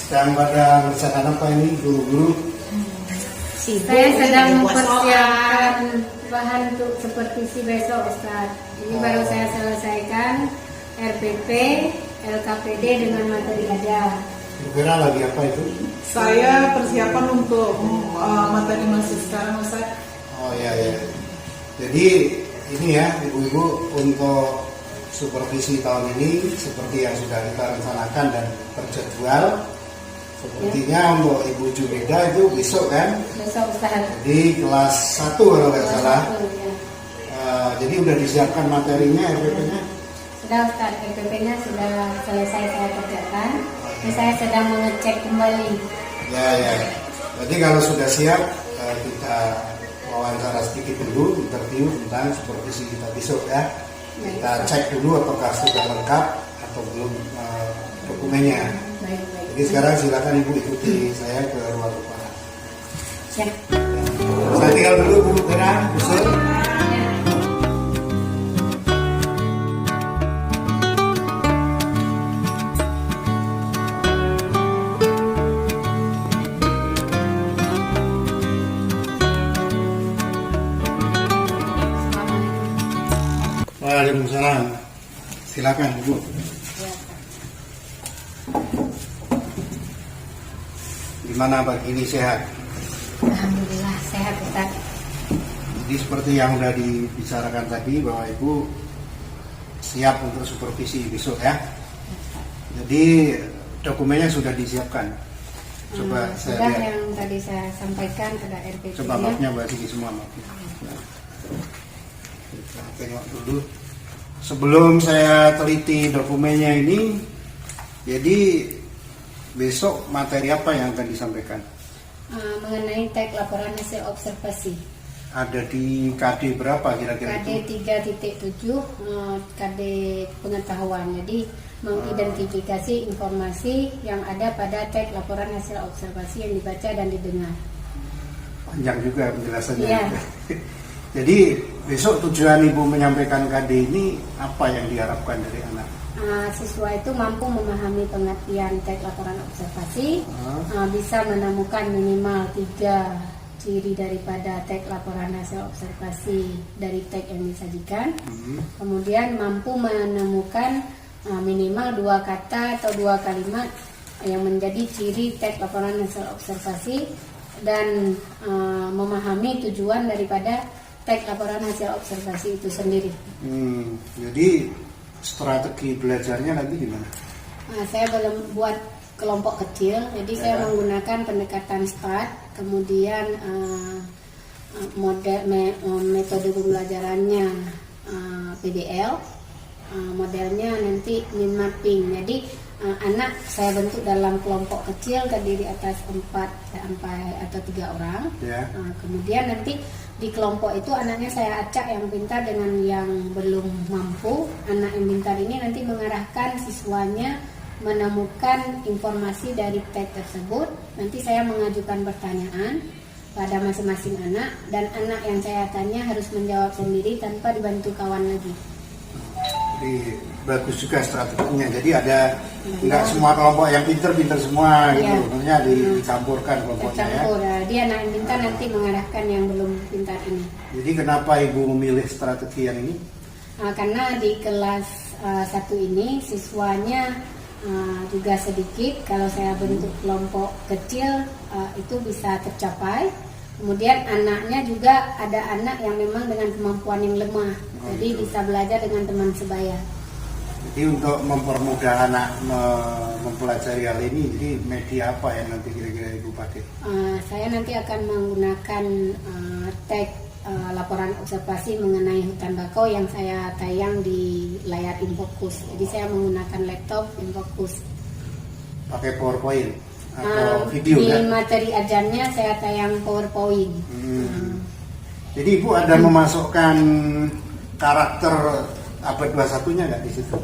Sedang pada rencana apa ini guru-guru? Saya sedang mempersiapkan bahan untuk supervisi besok, Ustaz. Ini baru saya selesaikan RPP, LKPD dengan materi ajar. Kira lagi apa itu? Saya persiapan untuk materi masih sekarang, Ustaz. Oh ya. Jadi ini ya ibu-ibu, untuk supervisi tahun ini seperti yang sudah kita rencanakan dan terjadwal. Sepertinya untuk Ibu Jumida itu besok kan? Besok, Ustaz. Jadi kelas 1 kalau nggak salah. Ya. Jadi udah disiapkan materinya, RPP-nya? Sudah, Ustaz. RPP-nya sudah selesai saya kerjakan. Ini saya sedang mengecek kembali. Ya. Jadi kalau sudah siap, kita wawancara sedikit dulu, interview tentang supervisi kita besok ya. Kita cek dulu apakah sudah lengkap atau belum dokumennya. Baik. Jadi sekarang silakan Ibu ikuti saya ke ruang kepala. Siap. Saya tinggal dulu Bu Tera, usul. Waalaikumsalam. Silakan Ibu. Gimana pagi ini, sehat? Alhamdulillah sehat, Ustaz. Jadi seperti yang sudah dibicarakan tadi bahwa Ibu siap untuk supervisi besok ya. Jadi dokumennya sudah disiapkan. Coba saya sudah lihat. yang tadi saya sampaikan ada RPP-nya. Coba mapnya Mbak Sigi semua mapnya. Kita tengok dulu. Sebelum saya teliti dokumennya ini, jadi besok materi apa yang akan disampaikan? Mengenai tag laporan hasil observasi. Ada di KD berapa kira-kira KD itu? 3.7 KD pengetahuan. Jadi mengidentifikasi informasi yang ada pada tag laporan hasil observasi yang dibaca dan didengar. Panjang juga penjelasannya. Iya. Jadi besok tujuan Ibu menyampaikan KD ini apa yang diharapkan dari anak? Siswa itu mampu memahami pengertian tag laporan observasi, bisa menemukan minimal 3 ciri daripada tag laporan hasil observasi dari tag yang disajikan. Kemudian mampu menemukan minimal 2 kata atau 2 kalimat yang menjadi ciri tag laporan hasil observasi dan memahami tujuan daripada tag laporan hasil observasi itu sendiri. Jadi strategi belajarnya nanti gimana? Saya belum buat kelompok kecil, jadi saya menggunakan pendekatan START, kemudian metode pembelajarannya PBL, modelnya nanti mind mapping. Jadi anak saya bentuk dalam kelompok kecil terdiri atas 4 sampai atau 3 orang. Kemudian nanti di kelompok itu anaknya saya acak yang pintar dengan yang belum mampu. Anak yang pintar ini nanti mengarahkan siswanya menemukan informasi dari tag tersebut. Nanti saya mengajukan pertanyaan pada masing-masing anak, dan anak yang saya tanya harus menjawab sendiri tanpa dibantu kawan lagi. Jadi bagus juga strateginya. Jadi ada nggak semua kelompok yang pinter-pinter semua gitu. Maksudnya dicampurkan kelompoknya Tercampur, ya. Dia anak yang pintar nanti mengarahkan yang belum pintar ini. Jadi kenapa Ibu memilih strategi yang ini? Karena di kelas 1 ini siswanya juga sedikit. Kalau saya bentuk kelompok kecil itu bisa tercapai. Kemudian anaknya juga ada anak yang memang dengan kemampuan yang lemah, jadi bisa belajar dengan teman sebaya. Jadi untuk mempermudah anak mempelajari hal ini, jadi media apa yang nanti kira-kira Ibu pakai? Saya nanti akan menggunakan tag laporan observasi mengenai hutan bakau yang saya tayang di layar InFocus. Jadi saya menggunakan laptop InFocus. Pakai PowerPoint? Atau video di kan? materi ajarnya saya tayang PowerPoint. Jadi Ibu ada memasukkan karakter abad 21-nya nggak di situ?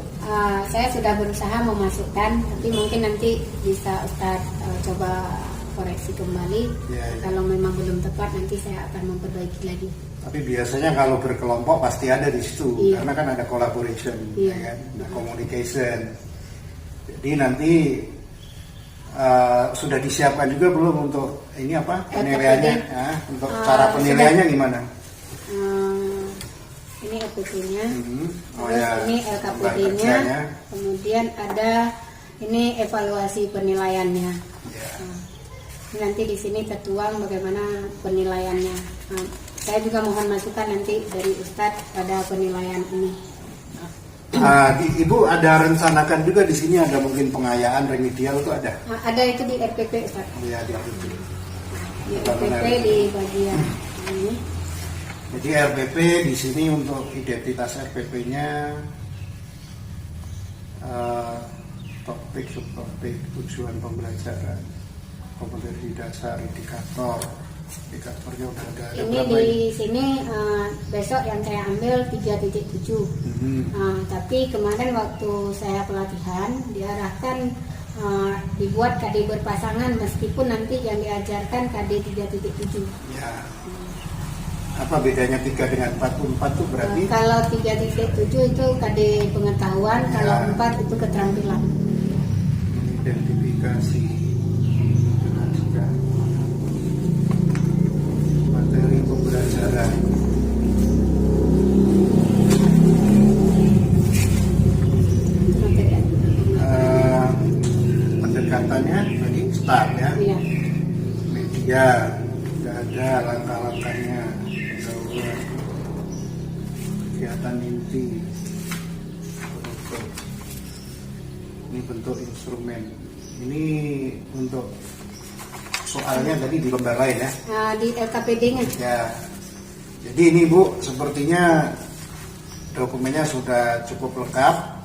Saya sudah berusaha memasukkan, tapi mungkin nanti bisa Ustadz coba koreksi kembali. Kalau memang belum tepat nanti saya akan memperbaiki lagi. Tapi biasanya kalau berkelompok pasti ada di situ, karena kan ada collaboration, ya kan? Ada communication. Jadi nanti sudah disiapkan juga belum untuk ini apa penilaiannya? LKPD. Nah, untuk cara penilaiannya gimana? Ini LKPD-nya, Oh terus ya, ini kerjanya. LKPD-nya, kemudian ada ini evaluasi penilaiannya. Ya. Ini nanti di sini tertuang bagaimana penilaiannya. Saya juga mohon masukan nanti dari Ustadz pada penilaian ini. Ibu ada rencanakan juga di sini ada mungkin pengayaan remedial itu ada? Ada itu di RPP Ustadz. Ya di RPP. Di RPP di bagian ini. Jadi RPP di sini untuk identitas RPP-nya topik, subtopik, tujuan pembelajaran, kompetensi dasar, indikatornya udah ada Ini berapa di sini besok yang saya ambil 3.7. Tapi kemarin waktu saya pelatihan diarahkan dibuat KD berpasangan meskipun nanti yang diajarkan KD 3.7. Ya. Apa bedanya 3 dengan 4? 4 itu berarti? Kalau 3.7 itu KD pengetahuan, Ya. kalau 4 itu keterampilan. Identifikasi materi pembelajaran. Pendekatannya tadi start ya. Iya. Media sudah ada langkah-langkahnya, kegiatan inti, ini bentuk instrumen. Ini untuk soalnya tadi di lembar lain ya. Di LKPD-nya. Ya. Jadi ini Bu, sepertinya dokumennya sudah cukup lengkap.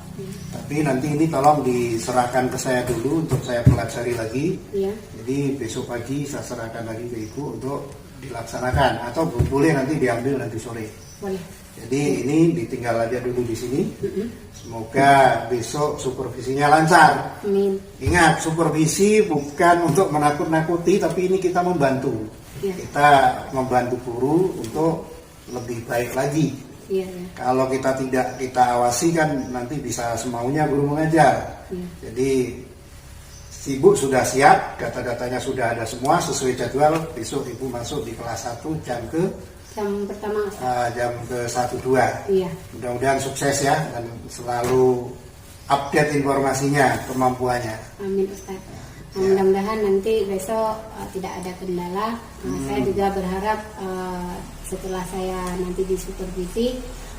Tapi nanti ini tolong diserahkan ke saya dulu untuk saya pelajari lagi. Iya. Jadi besok pagi saya serahkan lagi ke Ibu untuk dilaksanakan atau boleh nanti diambil nanti sore. Boleh. Jadi ini ditinggal aja dulu di sini. Semoga besok supervisinya lancar. Amin. Ingat, supervisi bukan untuk menakut-nakuti, tapi ini kita membantu. Iya. Kita membantu guru untuk lebih baik lagi. Iya, iya. Kalau kita tidak kita awasi kan nanti bisa semaunya guru mengajar. Iya. Jadi Ibu sudah siap, data-datanya sudah ada semua sesuai jadwal. Besok Ibu masuk di kelas 1 jam pertama. jam ke 1-2. Iya. Mudah-mudahan sukses ya dan selalu update informasinya, kemampuannya. Amin Ustaz. Mudah-mudahan nanti besok tidak ada kendala. Saya juga berharap setelah saya nanti disupervisi,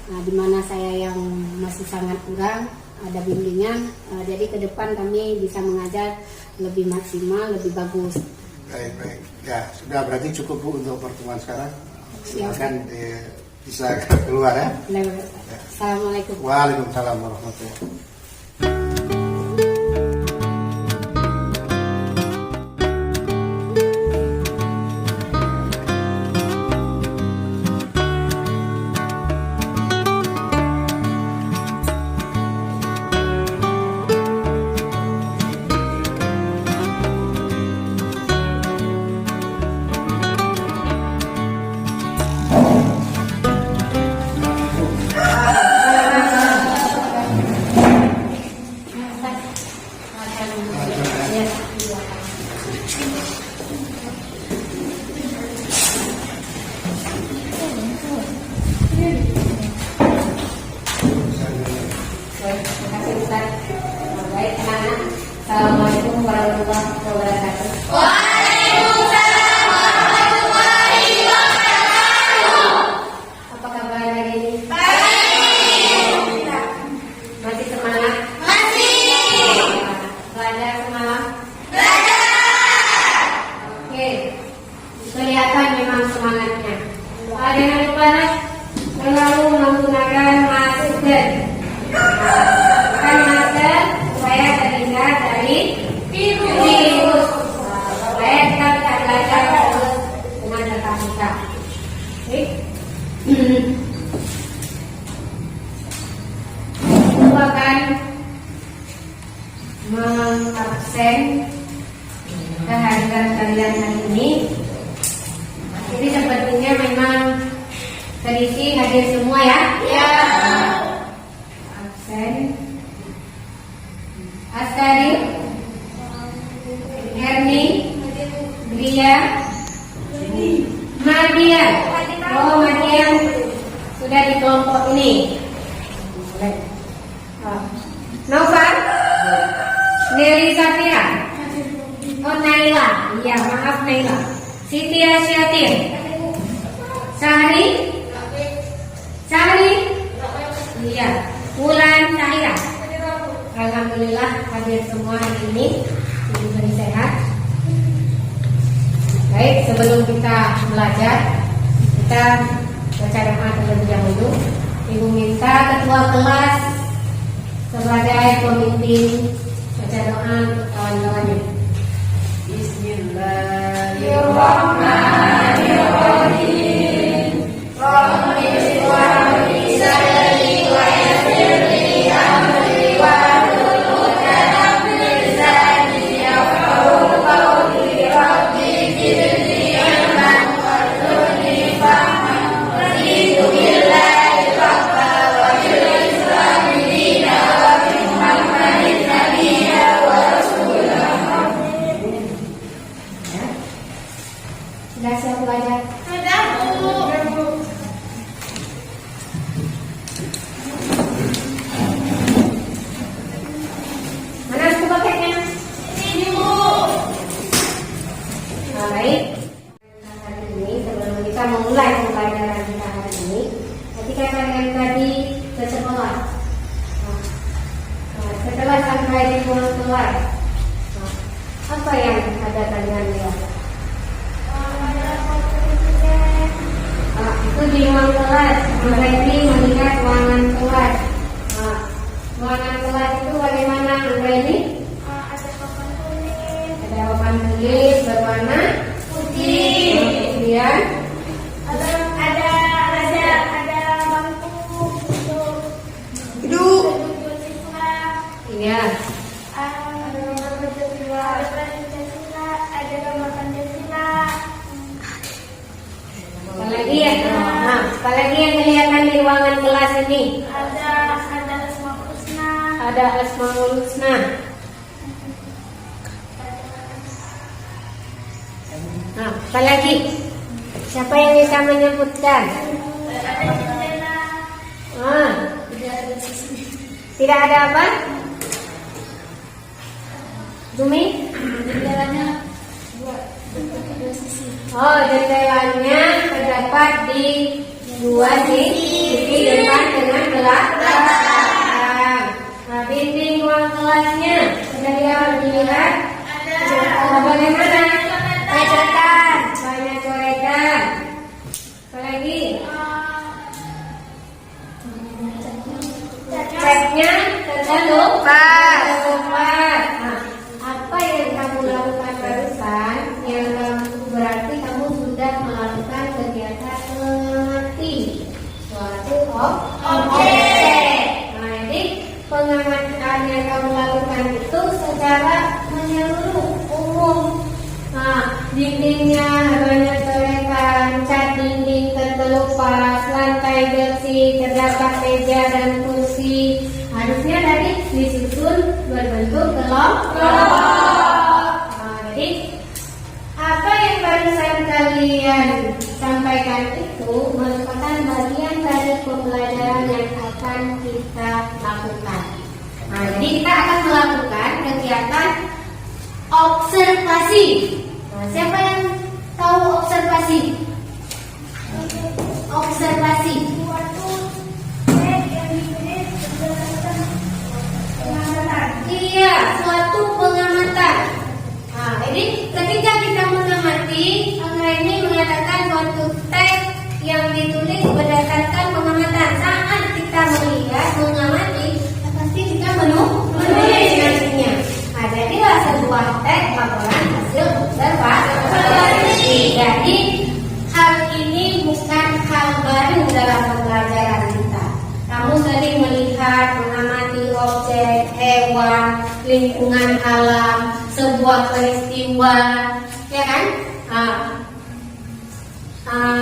di mana saya yang masih sangat kurang, ada bimbingan. Jadi ke depan kami bisa mengajar lebih maksimal, lebih bagus. Baik. Ya, sudah berarti cukup Bu untuk pertemuan sekarang. Silakan bisa keluar ya. Assalamualaikum. Waalaikumsalam warahmatullahi wabarakatuh. Assalamualaikum warahmatullahi wabarakatuh. Waalaikumsalam warahmatullahi wabarakatuh. Apa kabar hari ini? Baik. Masih semangat? Masih. Belajar semalam? Belajar. Oke. Kelihatan memang semangatnya. Ada yang lupa selalu menggunakan masker. Pakai masker supaya terhindar dari virus. Supaya kita bisa belajar terus dengan tatap muka. Oke. Lupakan mengabsen kehadiran kalian hari ini. Jadi sepertinya memang terisi hadir semua ya? Ya. Absen. Askari. Ria, Mardian. Oh, Mardian sudah di kelompok ini. Nova, Nelly Safira. Oh, Naila. Iya, maaf Naila. Siti Asyatin. Sahri. Sahri. Iya. Wulan Tahira. Alhamdulillah hadir semua hari ini. Diberi sehat. Baik, sebelum kita belajar, kita baca doa terlebih dahulu. Ibu minta ketua kelas sebagai pemimpin baca doa untuk kawan-kawannya. Bismillahirrahmanirrahim. Rabbi shrah li sadri wa yassir li amri wa hlul 'uqdatam min lisani yafqahu qawli. Rabbi zidni ilman warzuqni fahman raditu billahi rabba wa bil islami dina wa bi Muhammadin nabiyya wa rasulah. Sudah siap belajar? Sudah, Bu. Mana buku paketnya? Ini, Bu. Nah, baik. Hari ini sebelum kita memulai pembelajaran kita hari ini, ketika kalian tadi ke sekolah, setelah sampai di ruang kelas, apa yang ada kalian lihat? Itu di ruang kelas. Mereka ini melihat ruangan kelas. Ruangan kelas itu bagaimana? Anda ini Ada papan tulis. ada papan tulis berwarna Putih. kemudian Ada bangku untuk Hidup. duduk siswa. iya. Ada gambar Pancasila. Ada Pancasila. Ada gambar Pancasila. Apalagi ya, apalagi yang kelihatan di ruangan kelas ini Ada Asmaul Husna. ada Asmaul Husna. Nah, apalagi siapa yang bisa menyebutkan? Ada jendela. Tidak ada apa? Zumi? Jendelanya dua sisi. Oh, jendelanya terdapat di dua sisi depan dengan belakang. Nah, dinding ruang kelasnya sudah dilihat. Ada. Bagaimana? Banyak coretan. Apalagi? Catnya terlupat. Nah, apa yang kamu lakukan barusan? Yang berarti kamu sudah melakukan kegiatan mengamati suatu objek. Nah, jadi pengamatan yang kamu lakukan itu secara menyeluruh, umum. Nah, dindingnya banyak coretan, cat dinding terkelupas, lantai bersih, terdapat meja dan kursi. Harusnya tadi disusun berbentuk kelompok. Nah, jadi apa yang barusan kalian sampaikan itu merupakan bagian dari pembelajaran yang akan kita lakukan. Nah, jadi kita akan melakukan kegiatan observasi. Nah, siapa yang tahu observasi? Observasi. Suatu yang diberi berdasarkan pengamatan. Iya, suatu pengamatan. Nah, jadi ketika kita mengamati, Anggra ini mengatakan suatu teks yang ditulis berdasarkan pengamatan. Saat kita melihat, mengamati, pasti kita menulis nantinya. Nah, jadilah sebuah teks laporan hasil observasi. Jadi hal ini bukan hal baru dalam pembelajaran kita. Kamu sering melihat, mengamati objek, hewan, lingkungan alam, sebuah peristiwa, ya kan?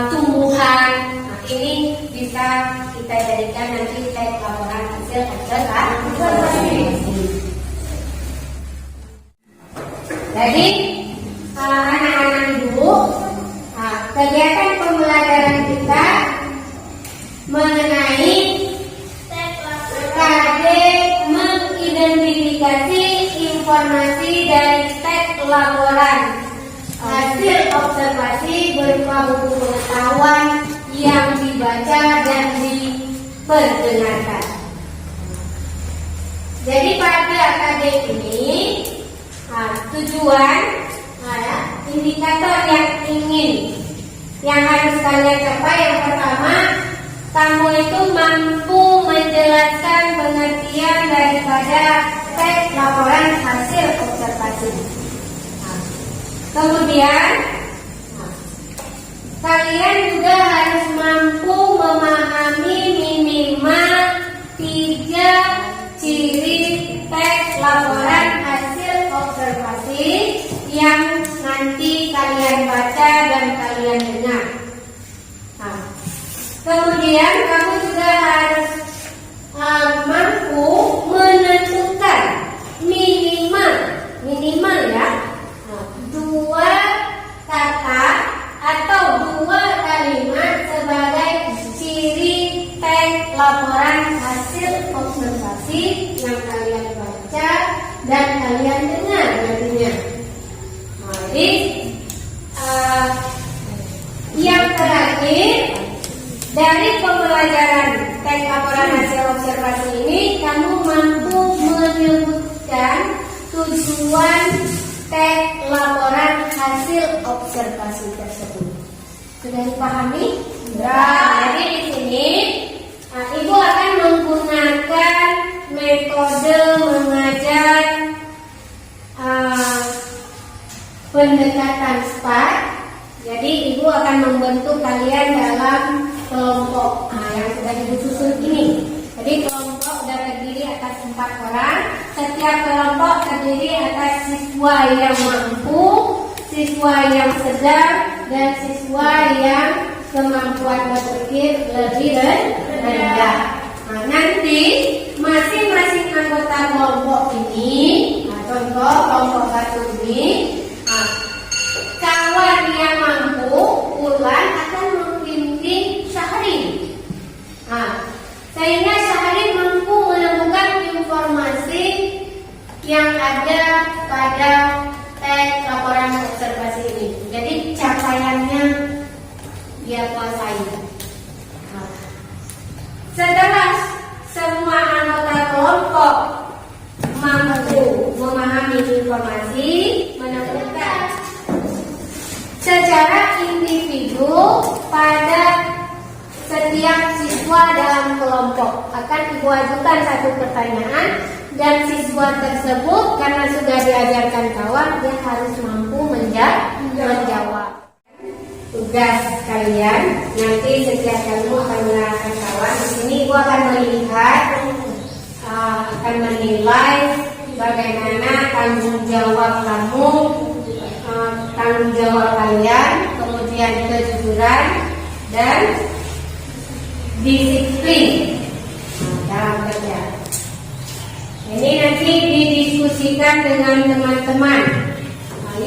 Tumbuhan. Nah, ini bisa kita jadikan nanti teks laporan hasil observasi. Jadi anak-anak kegiatan pembelajaran kita mengenai KD mengidentifikasi informasi dari teks laporan hasil observasi berupa buku pengetahuan yang dibaca dan diperdengarkan. Jadi pada KD ini tujuan indikator yang harus kalian capai. Yang pertama, kamu itu mampu menjelaskan pengertian daripada teks laporan hasil observasi. Kemudian kalian juga harus mampu memahami minimal 3 ciri teks laporan hasil observasi yang nanti kalian baca dan kalian dengar. Kemudian kamu juga harus mampu menentukan minimal ya 2 kata atau 2 kalimat sebagai ciri teks laporan hasil observasi yang kalian baca dan kalian dengar nantinya. Jadi yang terakhir dari pembelajaran teks laporan hasil observasi ini, kamu mampu menyebutkan tujuan teks laporan hasil observasi tersebut. Sudah dipahami? Jadi di sini Ibu akan menggunakan metode mengajar pendekatan SPAT. Jadi Ibu akan membentuk kalian dalam kelompok yang sudah Ibu susun ini. Jadi kelompok sudah terdiri atas 4 orang. Setiap kelompok terdiri atas siswa yang mampu, siswa yang sedang, dan siswa yang kemampuan berpikir lebih rendah. Nanti masing-masing anggota kelompok ini, contoh kelompok 1 ini, kawan yang mampu, Ulan akan membimbing Syahrin. Sehingga Syahrin mampu menemukan informasi yang ada pada teks laporan observasi ini. Jadi capaiannya dia kuasai. Setelah semua anggota kelompok mampu memahami informasi, menemukan secara individu pada setiap siswa dalam kelompok akan Ibu ajukan 1 pertanyaan, dan siswa tersebut karena sudah diajarkan kawan, dia harus mampu menjawab. Tugas kalian nanti setiap kamu akan menerangkan kawan. Di sini Ibu akan melihat, akan menilai bagaimana tanggung jawab kamu, tanggung jawab kalian, kemudian kejujuran dan disiplin dalam kerja. Ini nanti didiskusikan dengan teman-teman.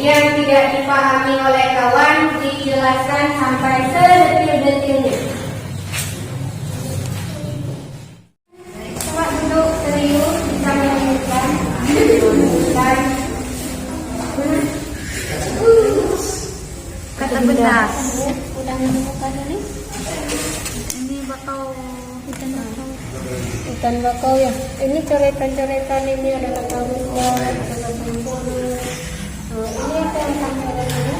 Yang tidak dipahami oleh kawan dijelaskan sampai sedetil-detilnya. Coba duduk serius, bisa menemukan. Kata benar. Udah menemukan ini? Ini bakau ikan bakau ya. Ini coretan-coretan ini ada kata benar, kata benar. Ini apa yang sampai ini?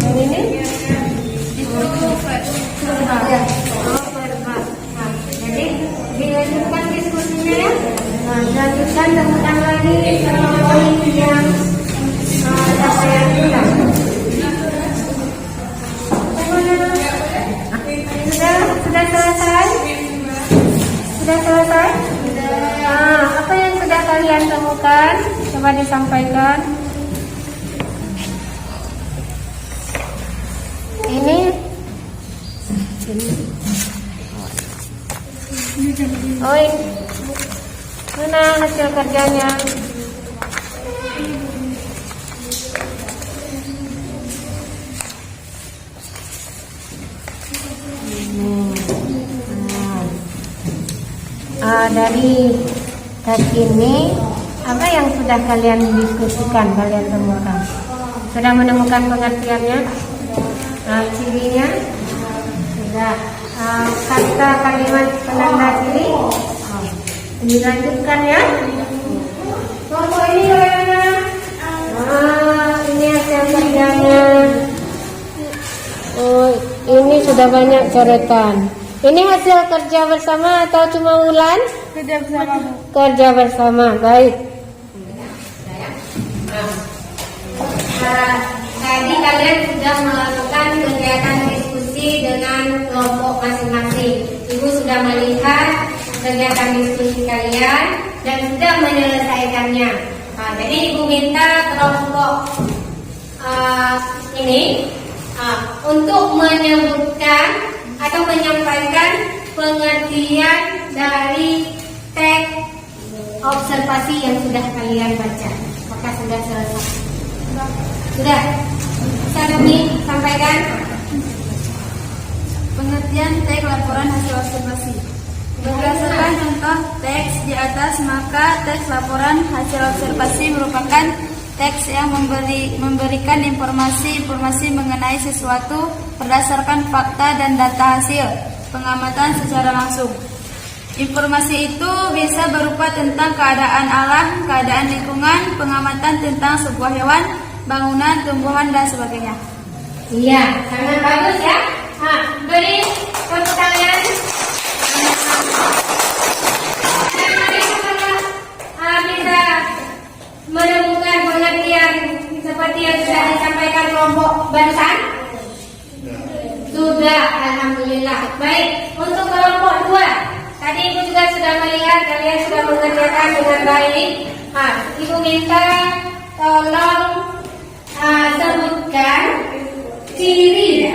Yang ini? Itu verbal. Verbal. Jadi dilanjutkan diskusinya ya. Lanjutkan temukan lagi poin yang capaian kita. Sudah selesai? Sudah selesai? Apa yang sudah kalian temukan? Coba disampaikan. Ini oh ini mana hasil kerjanya? dari tes ini, apa yang sudah kalian diskusikan, kalian temukan? Sudah menemukan pengertiannya? Cirinya? Sudah. Kata kalimat penanda ciri? Dilanjutkan ya. Kelompok ini bagaimana? Ini hasil kerjanya. Oh, ini sudah banyak coretan. Ini hasil kerja bersama atau cuma ulan? Kerja bersama, Bu. Kerja bersama, baik. Tadi kalian sudah melakukan kegiatan diskusi dengan kelompok masing-masing. Ibu sudah melihat kegiatan diskusi kalian dan sudah menyelesaikannya. Jadi Ibu minta kelompok ini untuk menyebutkan atau menyampaikan pengertian dari teks observasi yang sudah kalian baca. Apakah sudah selesai? Sudah? Bisa kami sampaikan? Pengertian teks laporan hasil observasi. Berdasarkan contoh teks di atas, maka teks laporan hasil observasi merupakan teks yang memberikan informasi mengenai sesuatu berdasarkan fakta dan data hasil pengamatan secara langsung. Informasi itu bisa berupa tentang keadaan alam, keadaan lingkungan, pengamatan tentang sebuah hewan, bangunan, tumbuhan, dan sebagainya. Iya, sangat bagus ya. Beri tepuk tangan. Bisa menemukan pengertian seperti yang sudah disampaikan kelompok barusan? Sudah, alhamdulillah. Baik, untuk kelompok 2, tadi Ibu juga sudah melihat kalian sudah mengerjakan dengan baik. Ibu minta tolong sebutkan ciri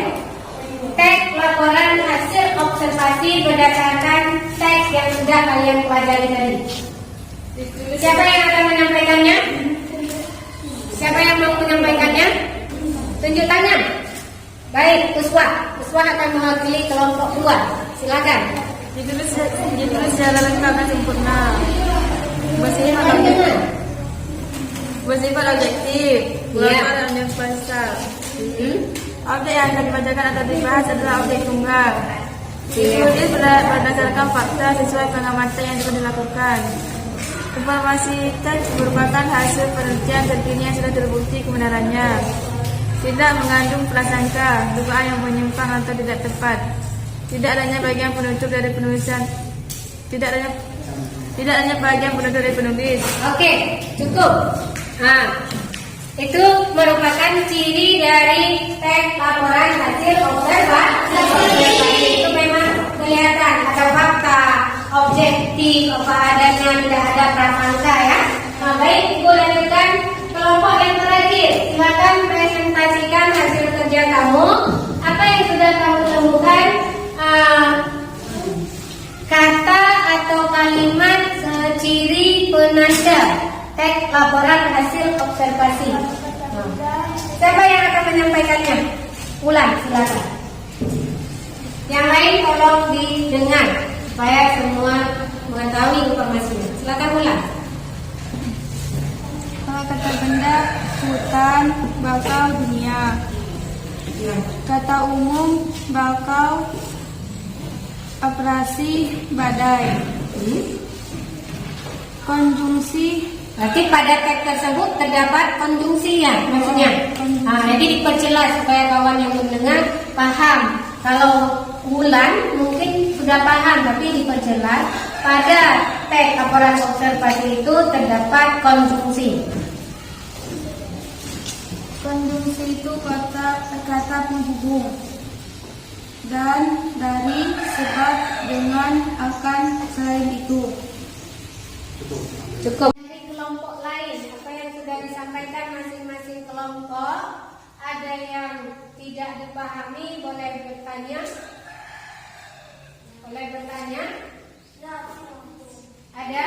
teks laporan hasil observasi berdasarkan teks yang sudah kalian pelajari tadi. Siapa yang akan menyampaikannya? Siapa yang mau menyampaikannya? Tunjuk tangan. Baik, Uswah akan mewakili kelompok 2. Silakan. Ditulis secara lengkap dan sempurna. Bersifat objektif, bukan universal. Objek yang akan dibacakan atau dibahas adalah objek tunggal. Ditulis berdasarkan fakta sesuai pengamatan yang telah dilakukan. Informasi teks merupakan hasil penelitian terkini yang sudah terbukti kebenarannya. Tidak mengandung prasangka, dugaan yang menyimpang atau tidak tepat. Tidak adanya bagian penutup dari penulisan. Tidak adanya bagian penutup dari penulis. Oke, cukup. Itu merupakan ciri dari teks laporan hasil observasi. Itu memang kelihatan ada fakta, objektif, apa adanya, tidak ada prasangka ya. Baik, Ibu lanjutkan kelompok yang terakhir. Silakan presentasikan hasil kerja kamu. Apa yang sudah kamu temukan? Kata atau kalimat ciri penanda teks laporan hasil observasi. Siapa yang akan menyampaikannya? Ulang, silakan. Yang lain tolong didengar supaya semua mengetahui informasinya. Silakan ulang. Kata benda, hutan, bakau, dunia. Kata umum, bakau, operasi, badai. Konjungsi. Berarti pada teks tersebut terdapat konjungsi ya, maksudnya. Jadi diperjelas supaya kawan yang mendengar paham. Kalau ulang mungkin sudah paham, tapi diperjelas pada teks laporan observasi itu terdapat konjungsi. Konjungsi itu kata penghubung. Dan, dari, sebab, dengan, akan, selain itu. Cukup. Dari kelompok lain, apa yang sudah disampaikan masing-masing kelompok, ada yang tidak dipahami, boleh bertanya. Ada?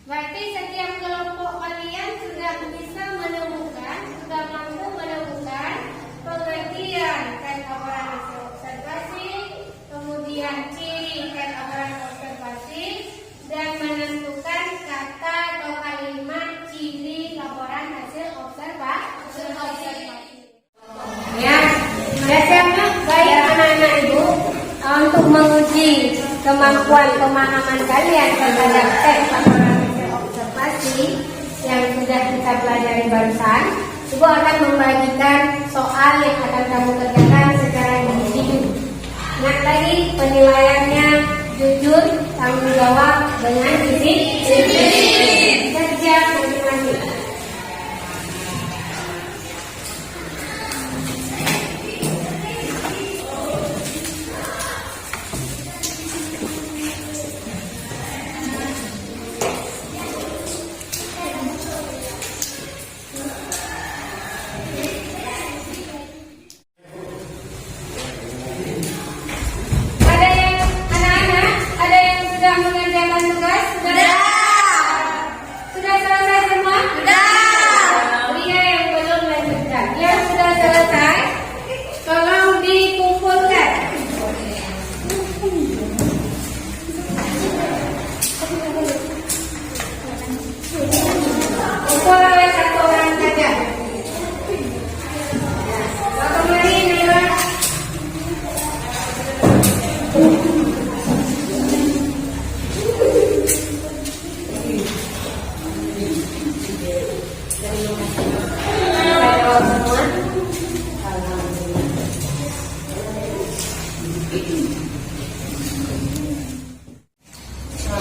Berarti setiap kelompok kalian sudah bisa menemukan, sudah mampu menemukan pengertian teks laporan hasil observasi, kemudian ciri teks laporan observasi, dan hasil observasi. Ya, biasanya baik anak-anak ibu untuk menguji kemampuan pemahaman kalian terhadap teks laporan hasil observasi yang sudah kita pelajari barusan. Ibu akan membagikan soal yang akan kamu kerjakan secara individu. Ingat lagi penilaiannya jujur, tanggung jawab dengan disiplin kerja masing-masing.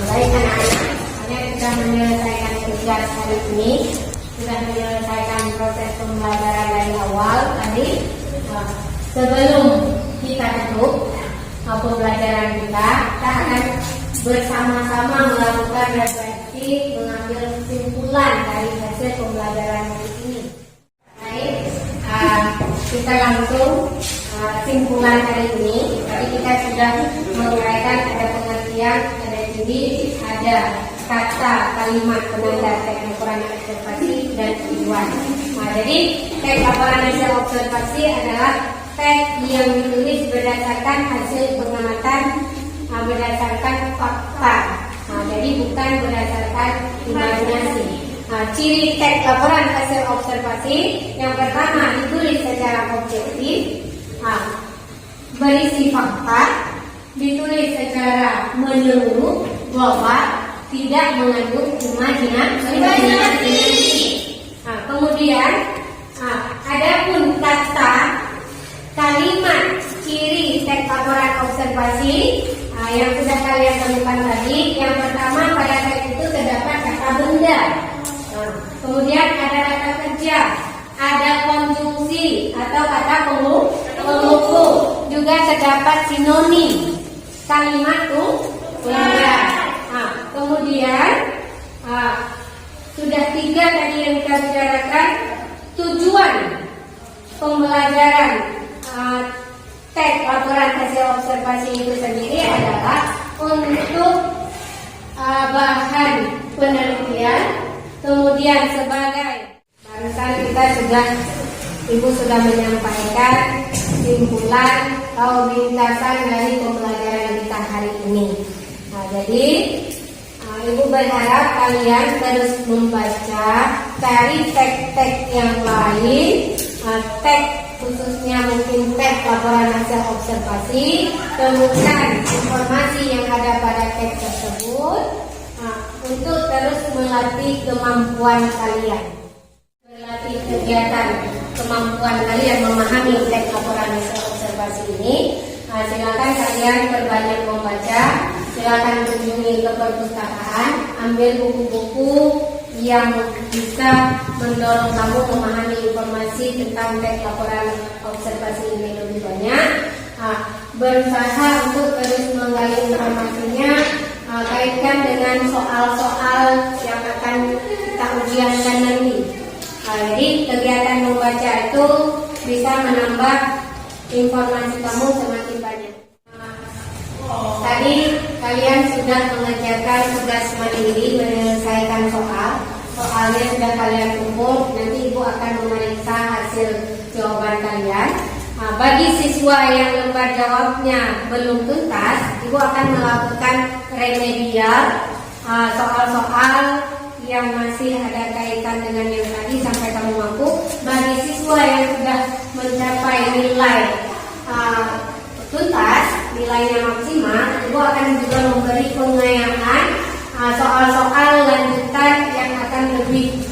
Baik anak-anak, kalian sudah menyelesaikan tugas hari ini, sudah menyelesaikan proses pembelajaran dari awal tadi. Sebelum kita tutup pembelajaran kita akan bersama-sama melakukan refleksi, mengambil kesimpulan dari hasil pembelajaran hari ini. Baik, kita langsung kesimpulan hari ini. Tadi kita sudah menguraikan ada pengertian, ada ciri, ada kata, kalimat, penanda teks laporan observasi dan tujuan. Jadi teks laporan hasil observasi adalah teks yang ditulis berdasarkan hasil pengamatan, berdasarkan fakta. Jadi bukan berdasarkan imajinasi. Ciri teks laporan hasil observasi yang pertama ditulis secara objektif, berisi fakta, ditulis secara menyeluruh, global, tidak mengandung imajinasi. Kemudian adapun kata, kalimat, ciri teks laporan observasi yang sudah kalian temukan tadi. Yang pertama, pada teks itu terdapat kata benda. Kemudian ada kata kerja, ada konjungsi atau kata penguku, juga terdapat sinonim, kalimat tunggal. Kemudian sudah 3 tadi yang kita bicarakan. Tujuan pembelajaran teks laporan hasil observasi itu sendiri adalah untuk bahan penelitian, kemudian sebagai barusan kita Ibu sudah menyampaikan kesimpulan atau ringkasan dari pembelajaran kita hari ini. Jadi Ibu berharap kalian terus membaca, cari teks-teks yang lain, teks khususnya mungkin teks laporan hasil observasi, temukan informasi yang ada pada teks tersebut untuk terus melatih kemampuan kalian, melatih kegiatan kemampuan kalian memahami teks laporan hasil observasi ini. Silakan kalian perbanyak membaca, silakan kunjungi ke perpustakaan, ambil buku-buku yang bisa mendorong kamu memahami informasi tentang teks laporan observasi ini lebih banyak. Berusaha untuk terus menggali informasinya, kaitkan dengan soal-soal yang akan kita ujiankan nanti. Jadi kegiatan membaca itu bisa menambah informasi kamu semakin banyak. Tadi kalian sudah mengerjakan tugas mandiri, menyelesaikan soalnya sudah kalian kumpul. Nanti Ibu akan memeriksa hasil jawaban kalian. Bagi siswa yang lembar jawabnya belum tuntas, Ibu akan melakukan remedial soal-soal yang masih ada kaitan dengan yang tadi sampai kamu kurang mampu. Bagi siswa yang sudah mencapai nilai tuntas, nilainya maksimal, Ibu akan juga memberi pengayaan soal-soal lanjutan yang akan lebih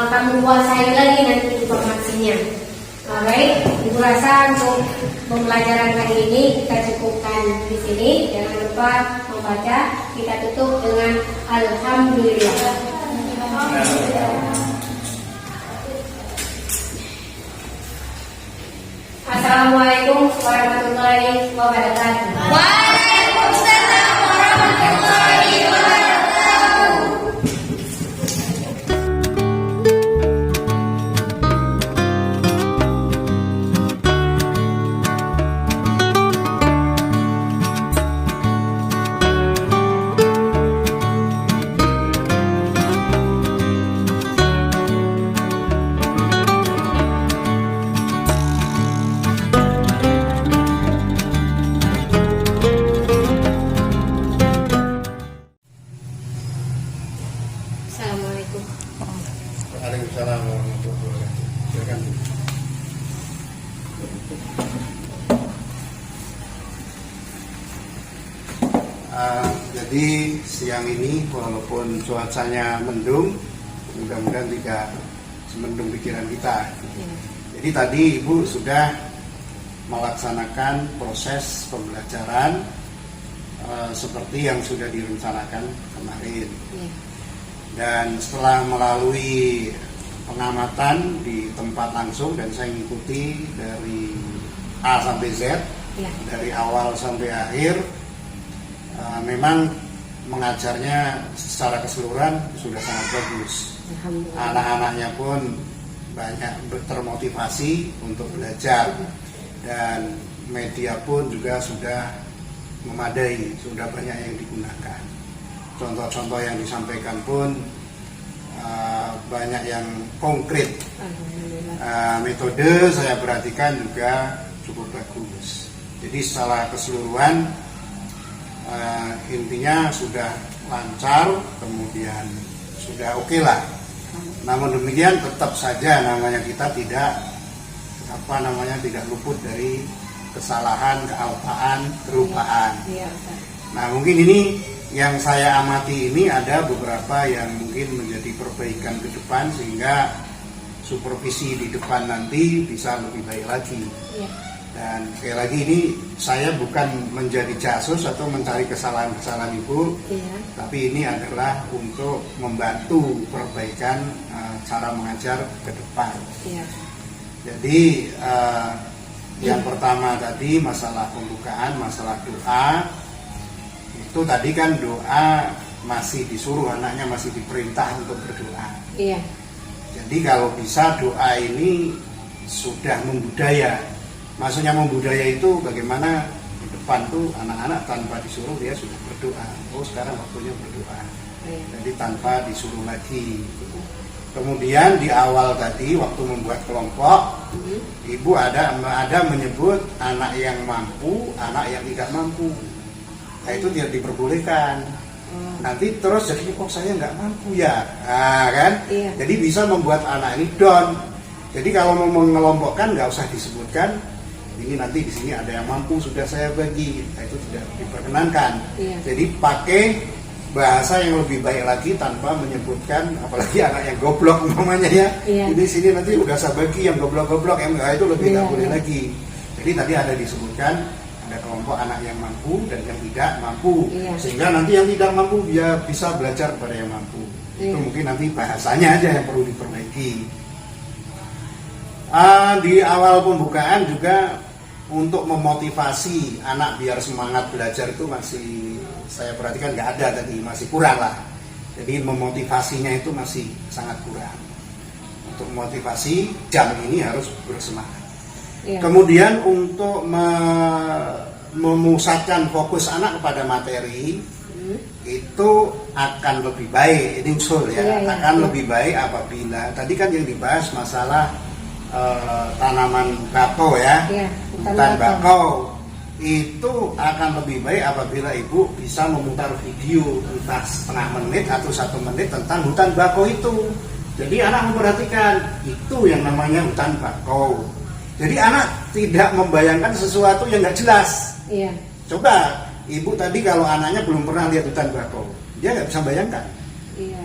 kamu kuasai lagi nanti informasinya. Baik, Ibu rasa untuk pembelajaran kali ini kita cukupkan di sini. Jangan lupa membaca. Kita tutup dengan Alhamdulillah. Assalamualaikum warahmatullahi wabarakatuh. Waalaikumsalam warahmatullahi wabarakatuh. Assalamualaikum. Waalaikumsalam warahmatullahi wabarakatuh. Silakan. Jadi siang ini walaupun cuacanya mendung, mudah-mudahan tidak semendung pikiran kita. Jadi tadi Ibu sudah melaksanakan proses pembelajaran seperti yang sudah direncanakan kemarin. Dan setelah melalui pengamatan di tempat langsung dan saya mengikuti dari A sampai Z, dari awal sampai akhir, memang mengajarnya secara keseluruhan sudah sangat bagus. Anak-anaknya pun banyak termotivasi untuk belajar dan media pun juga sudah memadai, sudah banyak yang digunakan. Contoh-contoh yang disampaikan pun banyak yang konkret. Metode saya perhatikan juga cukup bagus. Jadi secara keseluruhan intinya sudah lancar, kemudian sudah oke lah. Namun demikian tetap saja namanya kita tidak tidak luput dari kesalahan, kealpaan, kelupaan. Nah mungkin ini yang saya amati ini ada beberapa yang mungkin menjadi perbaikan ke depan sehingga supervisi di depan nanti bisa lebih baik lagi. Dan sekali lagi ini saya bukan menjadi jasus atau mencari kesalahan-kesalahan Ibu, tapi ini adalah untuk membantu perbaikan cara mengajar ke depan. Jadi yang pertama tadi masalah pembukaan, masalah doa. Itu tadi kan doa masih disuruh, anaknya masih diperintah untuk berdoa. Jadi kalau bisa doa ini sudah membudaya. Maksudnya membudaya itu bagaimana di depan tuh anak-anak tanpa disuruh dia sudah berdoa. Oh sekarang waktunya berdoa. Jadi tanpa disuruh lagi. Kemudian di awal tadi waktu membuat kelompok, Ibu ada menyebut anak yang mampu, anak yang tidak mampu. Nah, itu tidak diperbolehkan. Nanti terus jadi kok saya nggak mampu ya, kan? Jadi bisa membuat anak ini down. Jadi kalau mau mengelompokkan nggak usah disebutkan. Ini nanti di sini ada yang mampu sudah saya bagi. Nah, itu tidak diperkenankan. Jadi pakai bahasa yang lebih baik lagi tanpa menyebutkan, apalagi anak yang goblok umpamanya ya. Ini sini nanti udah saya bagi yang goblok-goblok, yang enggak itu lebih nggak boleh lagi. Jadi tadi ada disebutkan. Ada kelompok anak yang mampu dan yang tidak mampu, sehingga nanti yang tidak mampu dia bisa belajar pada yang mampu. Itu mungkin nanti bahasanya aja yang perlu diperbaiki. Di awal pembukaan juga untuk memotivasi anak biar semangat belajar itu masih saya perhatikan nggak ada tadi, masih kurang lah. Jadi memotivasinya itu masih sangat kurang. Untuk memotivasi jam ini harus bersemangat. Kemudian untuk memusatkan fokus anak kepada materi itu akan lebih baik, ini usul ya, akan lebih baik apabila tadi kan yang dibahas masalah tanaman bakau ya, hutan bakau itu akan lebih baik apabila Ibu bisa memutar video entah setengah menit atau 1 menit tentang hutan bakau itu. Jadi anak memperhatikan, itu yang namanya hutan bakau. Jadi anak tidak membayangkan sesuatu yang nggak jelas. Iya. Coba ibu tadi kalau anaknya belum pernah lihat hutan bakau, dia nggak bisa bayangkan, Iya.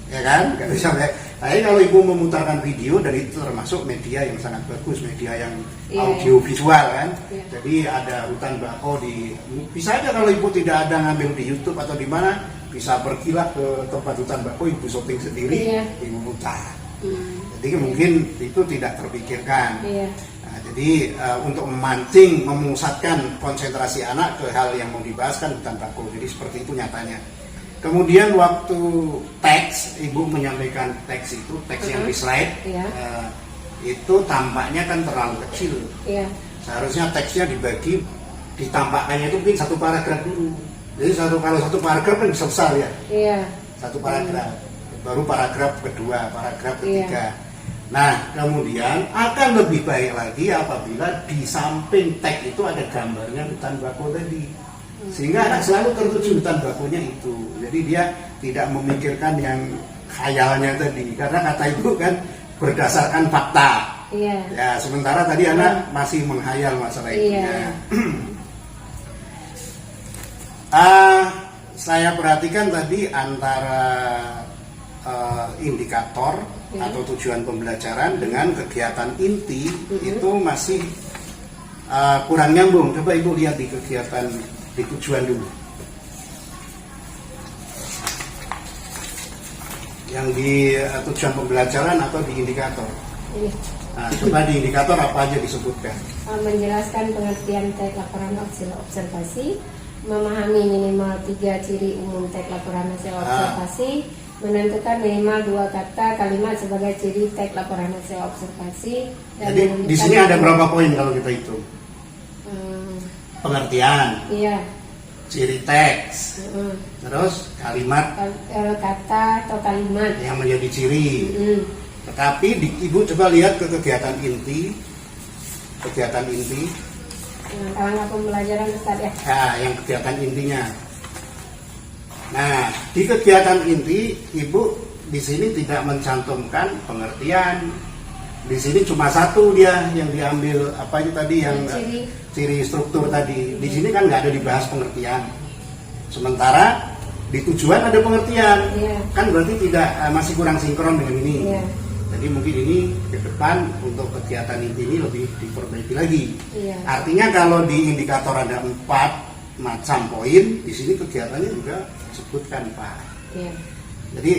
ya kan? Nggak bisa bayangkan. Tapi kalau ibu memutarkan video, dan itu termasuk media yang sangat bagus, media yang Iya. audio visual kan. Iya. Jadi ada hutan bakau bisa aja kalau ibu tidak ada ngambil di YouTube atau di mana, bisa pergilah ke tempat hutan bakau, ibu syuting sendiri, Iya. ibu putar. Hmm. Jadi mungkin itu tidak terpikirkan. Iya. Nah, jadi untuk memancing, memusatkan konsentrasi anak ke hal yang mau dibahas kan hutan bakau. Jadi seperti itu nyatanya. Kemudian waktu teks, ibu menyampaikan teks itu, teks yang di slide, Iya. itu tampaknya kan terlalu kecil. Iya. Seharusnya teksnya dibagi, ditampakkannya itu mungkin satu paragraf dulu. Jadi kalau satu paragraf kan bisa besar ya, Iya. satu paragraf. Baru paragraf kedua, paragraf Iya. ketiga. Nah, kemudian akan lebih baik lagi apabila di samping teks itu ada gambarnya hutan bakau tadi. Sehingga anak selalu tertuju hutan bakaunya itu. Jadi dia tidak memikirkan yang khayalnya tadi. Karena kata ibu kan berdasarkan fakta. Iya. Ya, sementara tadi anak masih menghayal masalah itu. Iya. Saya perhatikan tadi antara indikator atau tujuan pembelajaran dengan kegiatan inti itu masih kurang nyambung. Coba ibu lihat di kegiatan di tujuan dulu. Yang di tujuan pembelajaran atau di indikator. Ini Nah, coba di indikator apa aja disebutkan? menjelaskan pengertian teks laporan hasil observasi, memahami minimal 3 ciri umum teks laporan hasil observasi, menentukan minimal 2 kata kalimat sebagai ciri teks laporan hasil observasi. Dan Jadi di sini ada berapa poin kalau kita hitung? Pengertian, Iya. ciri teks, terus kalimat Kata atau kalimat. yang menjadi ciri. Mm. Tetapi ibu coba lihat ke kegiatan inti, kegiatan inti, Kalau pembelajaran Ustaz ya. nah, yang kegiatan intinya. Nah, di kegiatan inti ibu di sini tidak mencantumkan pengertian. Di sini cuma satu dia yang diambil apa itu tadi yang ciri struktur tadi. Di sini kan nggak ada dibahas pengertian. Sementara di tujuan ada pengertian. Iya. Kan berarti tidak masih kurang sinkron dengan ini. Iya. Jadi mungkin ini ke depan untuk kegiatan inti ini lebih diperbaiki lagi. Iya. Artinya kalau di indikator ada 4 macam poin, di sini kegiatannya juga disebutkan Pak. Iya. Jadi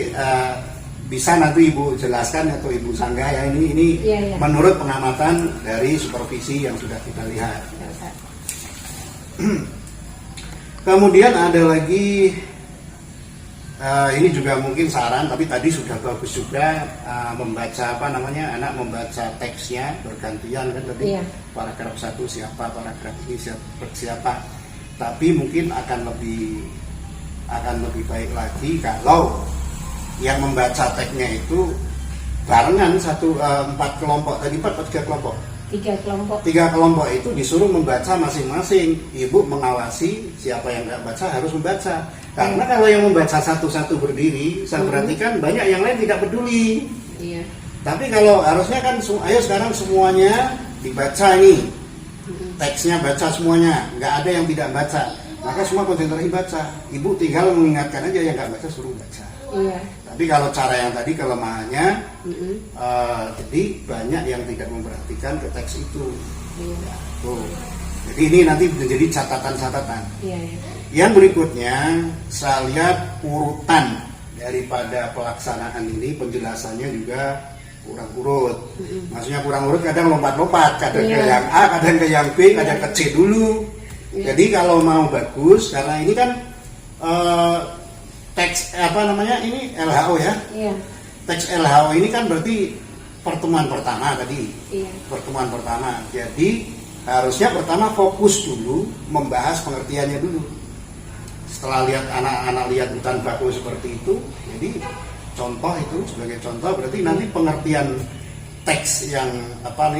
bisa nanti ibu jelaskan atau ibu sanggah ya ini Iya. menurut pengamatan dari supervisi yang sudah kita lihat. Ya, Ustaz. Kemudian ada lagi ini juga mungkin saran, tapi tadi sudah bagus juga membaca anak membaca teksnya bergantian kan tadi. Iya. Paragraf 1 siapa, paragraf ini siapa. Tapi mungkin akan lebih baik lagi kalau yang membaca teksnya itu barengan 4 kelompok tadi 4 atau 3 kelompok. 3 kelompok. 3 kelompok itu disuruh membaca masing-masing. Ibu mengawasi siapa yang nggak baca harus membaca. Karena kalau yang membaca satu-satu berdiri, saya perhatikan banyak yang lain tidak peduli. Iya. Tapi kalau harusnya kan, ayo sekarang semuanya dibaca nih. Teksnya baca semuanya, nggak ada yang tidak baca. Maka semua konsentrasi baca. Ibu tinggal mengingatkan aja yang nggak baca suruh baca. Iya. Tapi kalau cara yang tadi kelemahannya, jadi banyak yang tidak memperhatikan ke teks itu. Iya. Tuh. Jadi ini nanti menjadi catatan-catatan. Iya. Yang berikutnya, saya lihat urutan daripada pelaksanaan ini, penjelasannya juga kurang urut. Maksudnya kurang urut, kadang lompat-lompat, kadang ke yang A, kadang ke yang B, kadang ke C dulu. Jadi kalau mau bagus, karena ini kan teks ini LHO ya. Iya. Teks LHO ini kan berarti pertemuan pertama tadi. Iya. Pertemuan pertama. Jadi harusnya pertama fokus dulu membahas pengertiannya dulu. Setelah lihat anak-anak lihat hutan bakau seperti itu, jadi contoh itu sebagai contoh berarti nanti pengertian teks yang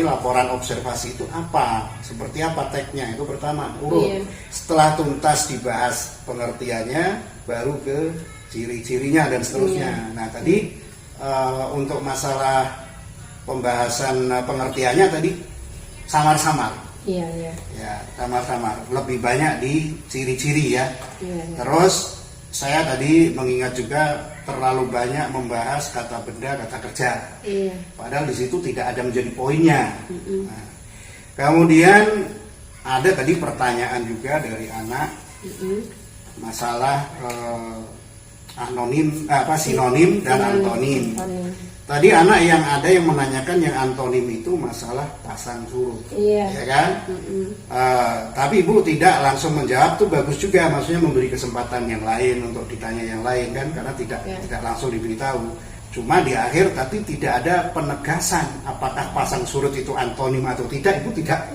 laporan observasi itu apa, seperti apa teksnya itu pertama urut. Iya. Setelah tuntas dibahas pengertiannya, baru ke ciri-cirinya dan seterusnya. Iya. Nah tadi untuk masalah pembahasan pengertiannya tadi samar-samar. Iya, iya. Ya, samar-samar. Lebih banyak di ciri-ciri ya. Iya, iya. Terus saya tadi mengingat juga terlalu banyak membahas kata benda, kata kerja. Iya. Padahal di situ tidak ada menjadi poinnya. Nah, kemudian ada tadi pertanyaan juga dari anak masalah sinonim dan antonim. Tadi anak yang ada yang menanyakan yang antonim itu masalah pasang surut, Iya. ya kan? Tapi ibu tidak langsung menjawab, tuh bagus juga, maksudnya memberi kesempatan yang lain untuk ditanya yang lain kan, karena tidak langsung diberitahu. Cuma di akhir tapi tidak ada penegasan apakah pasang surut itu antonim atau tidak, ibu tidak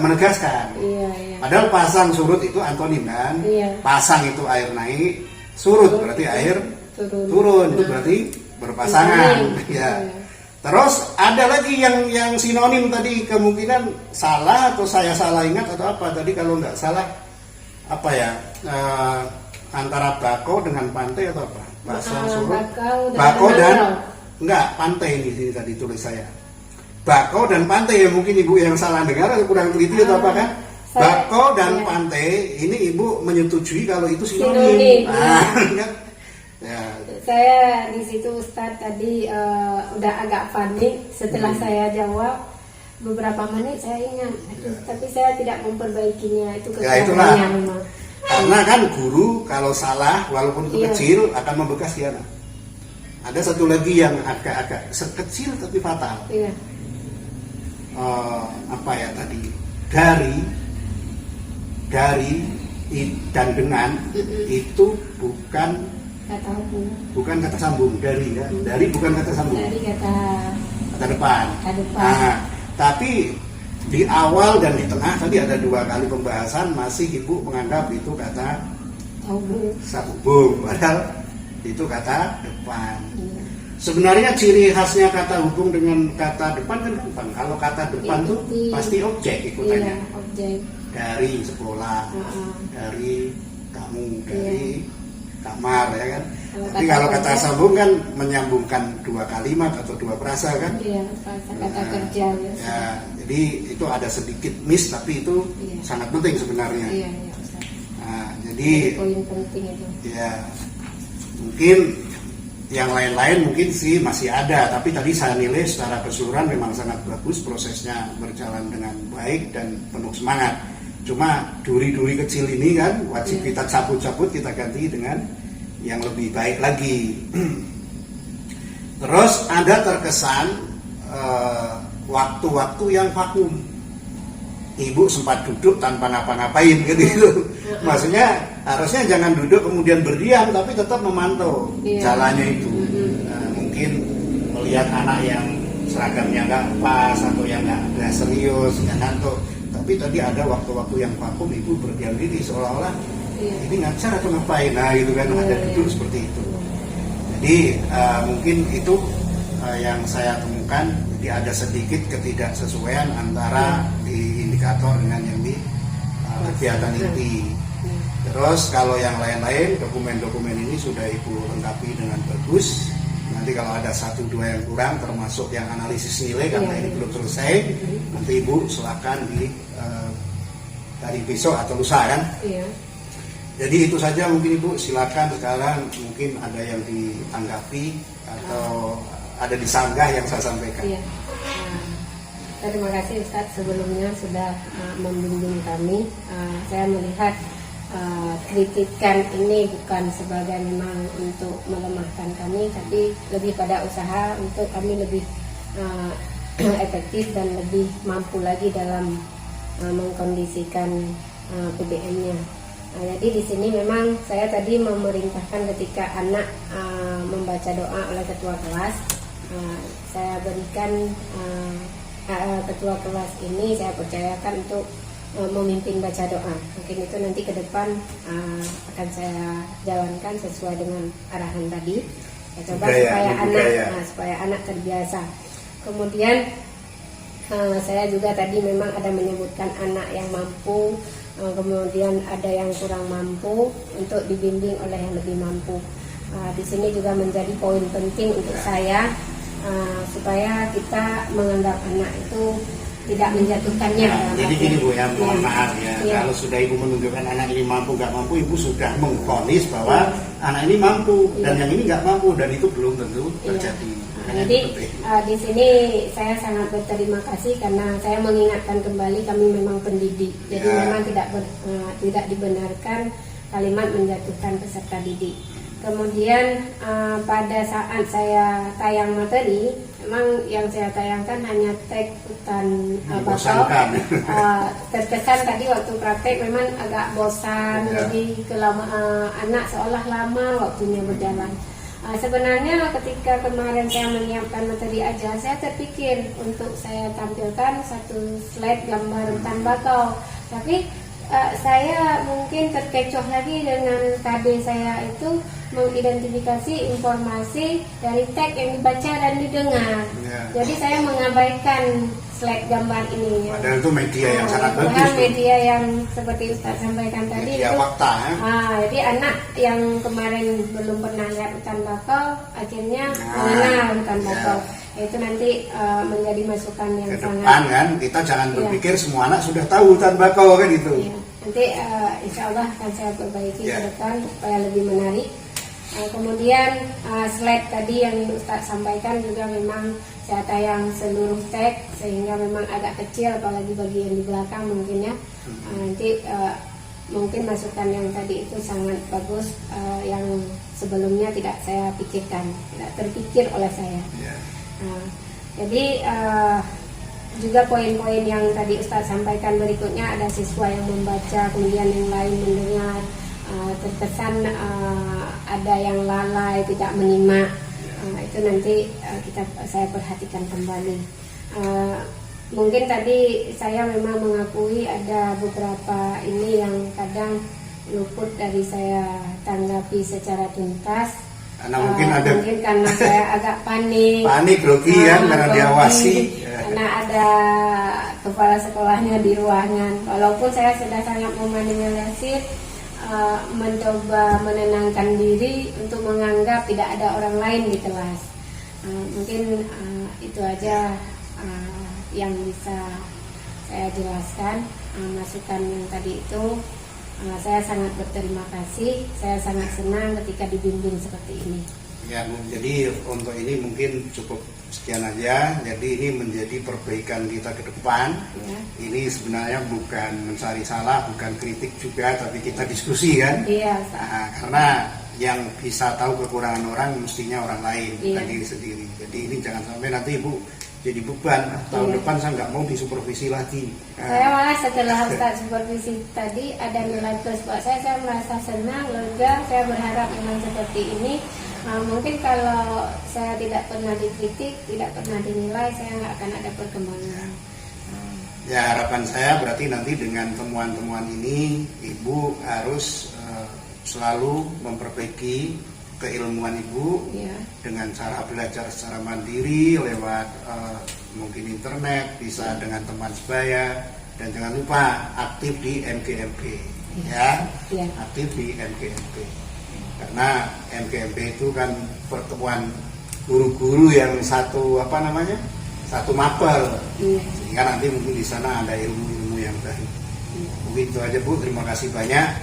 menegaskan. Iya, iya. Padahal pasang surut itu antonim kan? Iya. Pasang itu air naik, surut berarti air turun, itu berarti berpasangan. Ya. Terus ada lagi yang sinonim tadi, kemungkinan salah atau saya salah ingat atau apa tadi, kalau nggak salah apa ya, antara bako dengan pantai atau apa? Pasang surut. Bako dan enggak, pantai ini tadi tulis saya. Bako dan pantai, ya mungkin ibu yang salah dengar atau kurang teliti atau apa kan? Bako dan pantai ini ibu menyetujui kalau itu sinonim. Ya. Saya di situ Ustadz tadi udah agak panik setelah saya jawab. Beberapa menit saya ingat, tapi saya tidak memperbaikinya, itu kekurangannya memang. Karena kan guru kalau salah walaupun itu kecil akan membekas di anak. Ada satu lagi yang agak-agak sekecil tapi fatal. Iya. Apa ya tadi? Dari dan dengan itu bukan kata sambung. Dari ya. Dari bukan kata sambung. Dari kata depan. Nah, tapi di awal dan di tengah tadi ada 2 kali pembahasan, masih ibu menganggap itu kata hubung, padahal itu kata depan. Sebenarnya ciri khasnya kata hubung dengan kata depan kan gampang. Kalau kata depan tuh pasti objek ikutannya. Iya, objek. Dari sekolah, dari kamu, dari kamar, ya kan. Tapi kalau kata sambung kan menyambungkan 2 kalimat atau 2 frasa kan. Iya, kata kerja. Ya, jadi itu ada sedikit miss, tapi itu sangat penting sebenarnya. Iya. Nah, jadi poin penting itu. Ya, mungkin yang lain-lain mungkin sih masih ada, tapi tadi saya nilai secara keseluruhan memang sangat bagus, prosesnya berjalan dengan baik dan penuh semangat. Cuma duri-duri kecil ini kan wajib kita cabut-cabut, kita ganti dengan yang lebih baik lagi. Terus ada terkesan waktu-waktu yang vakum. Ibu sempat duduk tanpa ngapa-ngapain gitu. Maksudnya harusnya jangan duduk kemudian berdiam, tapi tetap memantau jalannya itu. Nah, mungkin melihat anak yang seragamnya nggak pas atau yang nggak serius, nggak ngantuk. Tapi tadi ada waktu-waktu yang vakum, ibu berdiam diri seolah-olah ini ngajar atau ngapain, nah gitu kan, ada duduk seperti itu. Jadi mungkin itu yang saya temukan, jadi ada sedikit ketidaksesuaian antara di indikator dengan yang di kegiatan inti. Terus kalau yang lain-lain, dokumen-dokumen ini sudah ibu lengkapi dengan bagus. Nanti kalau ada 1-2 yang kurang, termasuk yang analisis nilai karena ini belum selesai, nanti ibu silakan di hari besok atau lusa kan. Iya. Jadi itu saja mungkin ibu, silakan sekarang mungkin ada yang ditanggapi atau ada disanggah yang saya sampaikan. Iya. Terima kasih Ustadz sebelumnya sudah membimbing kami. Saya melihat kritikan ini bukan sebagai memang untuk melemahkan kami, tapi lebih pada usaha untuk kami lebih efektif dan lebih mampu lagi dalam mengkondisikan PBM-nya. Jadi di sini memang saya tadi memerintahkan ketika anak membaca doa oleh ketua kelas, saya berikan ketua kelas ini saya percayakan untuk memimpin baca doa. Mungkin itu nanti ke depan akan saya jalankan sesuai dengan arahan tadi. Saya coba supaya anak terbiasa. Kemudian saya juga tadi memang ada menyebutkan anak yang mampu, kemudian ada yang kurang mampu untuk dibimbing oleh yang lebih mampu. Di sini juga menjadi poin penting untuk saya supaya kita menganggap anak itu tidak menjatuhkannya. Jadi gini Bu, ya mohon maaf ya, kalau sudah Ibu menunjukkan anak ini mampu nggak mampu, Ibu sudah mengvonis bahwa anak ini mampu dan yang ini nggak mampu, dan itu belum tentu terjadi. Jadi di sini saya sangat berterima kasih karena saya mengingatkan kembali kami memang pendidik, jadi memang tidak dibenarkan kalimat menjatuhkan peserta didik. Kemudian pada saat saya tayang materi, memang yang saya tayangkan hanya tag hutan bakau. Terkesan tadi waktu praktek memang agak bosan, jadi anak seolah lama waktunya berjalan. Sebenarnya ketika kemarin saya menyiapkan materi aja, saya terpikir untuk saya tampilkan satu slide gambar hutan bakau, tapi saya mungkin terkecoh lagi dengan KD saya itu mengidentifikasi informasi dari tag yang dibaca dan didengar. Jadi saya mengabaikan slide gambar ini. Padahal itu media yang sangat bagus. Media yang seperti Ustaz sampaikan tadi media itu. Fakta, Jadi anak yang kemarin belum pernah lihat hutan bakau akhirnya mengenal hutan bakau. Itu nanti menjadi masukan yang ke sangat. depan kan kita jangan berpikir semua anak sudah tahu hutan bakau kan itu. Nanti insya Allah akan saya perbaiki ke depan supaya lebih menarik. Kemudian slide tadi yang Ustaz sampaikan juga memang saya tayang seluruh tag sehingga memang agak kecil, apalagi bagian di belakang mungkin ya. Nanti mungkin masukan yang tadi itu sangat bagus, yang sebelumnya tidak saya pikirkan, tidak terpikir oleh saya. Jadi juga poin-poin yang tadi Ustaz sampaikan berikutnya, ada siswa yang membaca kemudian yang lain mendengar, terkesan ada yang lalai tidak menyimak. Itu nanti saya perhatikan kembali. Mungkin tadi saya memang mengakui ada beberapa ini yang kadang luput dari saya tanggapi secara tuntas. Karena mungkin karena saya agak panik grogi kan karena diawasi. Karena ada kepala sekolahnya di ruangan. Walaupun saya sudah sangat memanipulasi, mencoba menenangkan diri untuk menganggap tidak ada orang lain di kelas. Mungkin itu aja yang bisa saya jelaskan. Masukan yang tadi itu, saya sangat berterima kasih. Saya sangat senang ketika dibimbing seperti ini. Ya, jadi untuk ini mungkin cukup sekian aja. Jadi ini menjadi perbaikan kita ke depan. Ini sebenarnya bukan mencari salah, bukan kritik juga, tapi kita diskusi kan. Karena yang bisa tahu kekurangan orang mestinya orang lain, bukan diri sendiri. Jadi ini jangan sampai nanti Ibu jadi beban. Tahun depan saya nggak mau disupervisi lagi. Saya malah setelah Ustaz supervisi tadi ada nilai plus buat saya merasa senang, lega. Saya berharap memang seperti ini. Mungkin kalau saya tidak pernah dikritik, tidak pernah dinilai, saya nggak akan ada perkembangan. Ya, harapan saya berarti nanti dengan temuan-temuan ini Ibu harus selalu memperbaiki keilmuan Ibu dengan cara belajar secara mandiri lewat mungkin internet, bisa dengan teman sebaya, dan jangan lupa aktif di MGMP aktif di MGMP. Karena MGMP itu kan pertemuan guru-guru yang satu mapel, sehingga nanti mungkin di sana ada ilmu-ilmu yang baru. Mungkin itu aja Bu, terima kasih banyak,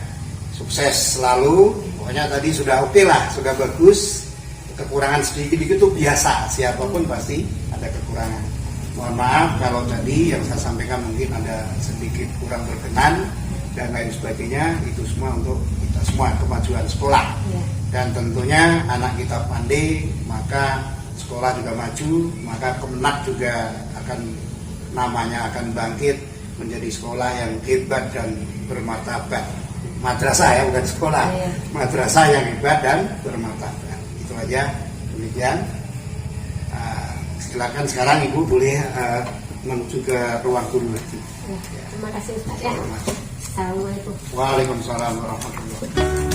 sukses selalu. Pokoknya tadi sudah oke lah, sudah bagus. Kekurangan sedikit itu biasa, siapapun pasti ada kekurangan. Mohon maaf kalau tadi yang saya sampaikan mungkin ada sedikit kurang berkenan dan lain sebagainya. Itu semua untuk kita semua, kemajuan sekolah. Dan tentunya anak kita pandai, maka sekolah juga maju, maka Kemenak juga namanya akan bangkit menjadi sekolah yang hebat dan bermartabat. Madrasah ya, bukan sekolah. Madrasah yang hebat dan bermartabat. Itu aja, demikian. Silakan sekarang Ibu boleh menuju ke ruang guru lagi. Terima kasih Ustaz. Assalamualaikum. Waalaikumsalam warahmatullahi wabarakatuh.